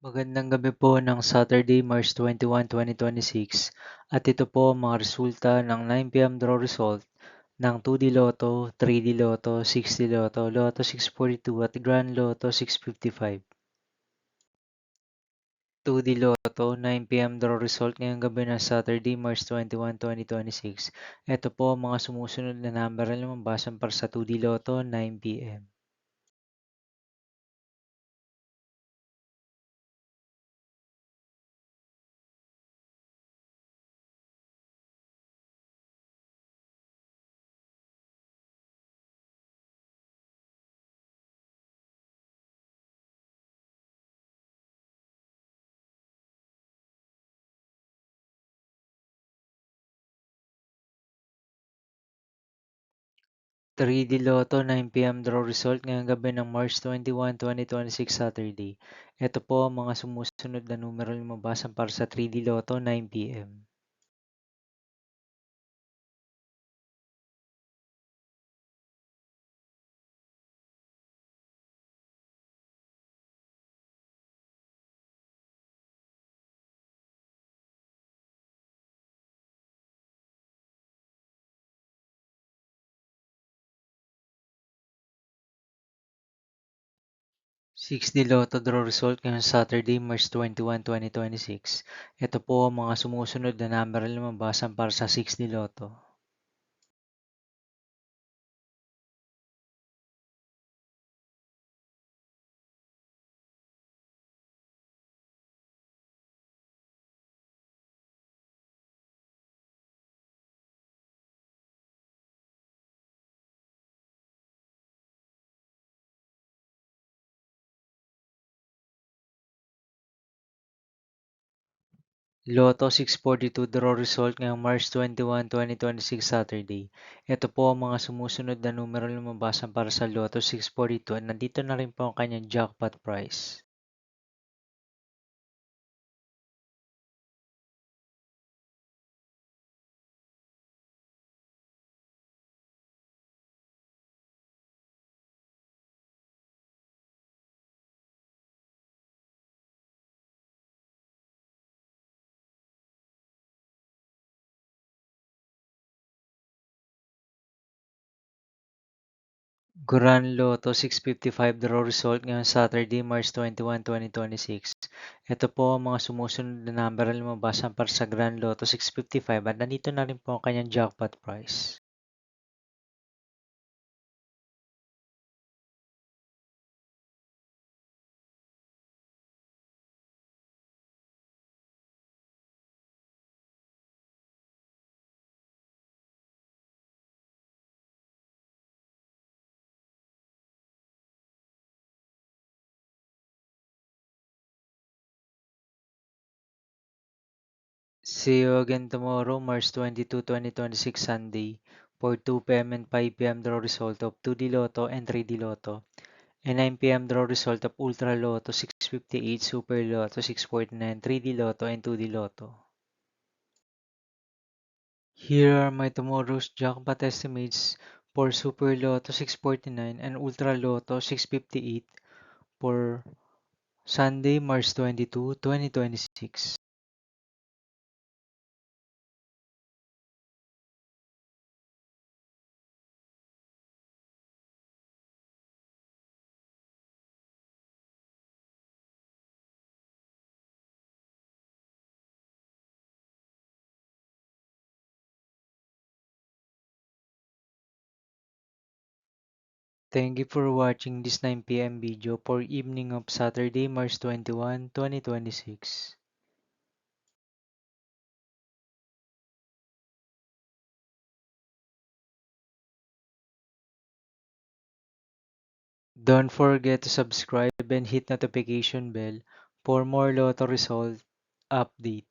Magandang gabi po ng Saturday, March 21, 2026 at ito po ang mga resulta ng 9 p.m. draw result ng 2D Lotto, 3D Lotto, 6D Lotto, Lotto 642 at Grand Lotto 655. 2D Lotto, 9 p.m. draw result ngayong gabi ng Saturday, March 21, 2026. Ito po ang mga sumusunod na number na lumabas para sa 2D Lotto, 9 p.m. 3D Lotto 9 p.m. draw result ngayong gabi ng March 21, 2026 Saturday. Ito po ang mga sumusunod na numero lumabas para sa 3D Lotto 9 p.m. 6D Lotto draw result ngayong Saturday, March 21, 2026. Ito po ang mga sumusunod na numero lumabas para sa 6D Lotto. Lotto 642 draw result ngayong March 21, 2026 Saturday. Ito po ang mga sumusunod na numero lumabas para sa Lotto 642 at nandito na rin po ang kanyang jackpot price. Grand Lotto 655 draw result ngayong Saturday, March 21, 2026. Ito po ang mga sumusunod na number na lumabas para sa Grand Lotto 655 at nandito na rin po ang kanyang jackpot price. See you again tomorrow, March 22, 2026 Sunday for 2 p.m. and 5 p.m. draw result of 2D Lotto and 3D Lotto and 9 p.m. draw result of Ultra Lotto 658, Super Lotto 649, 3D Lotto and 2D Lotto. Here are my tomorrow's jackpot estimates for Super Lotto 649 and Ultra Lotto 658 for Sunday, March 22, 2026. Thank you for watching this 9 p.m. video for evening of Saturday, March 21, 2026. Don't forget to subscribe and hit notification bell for more Lotto result update.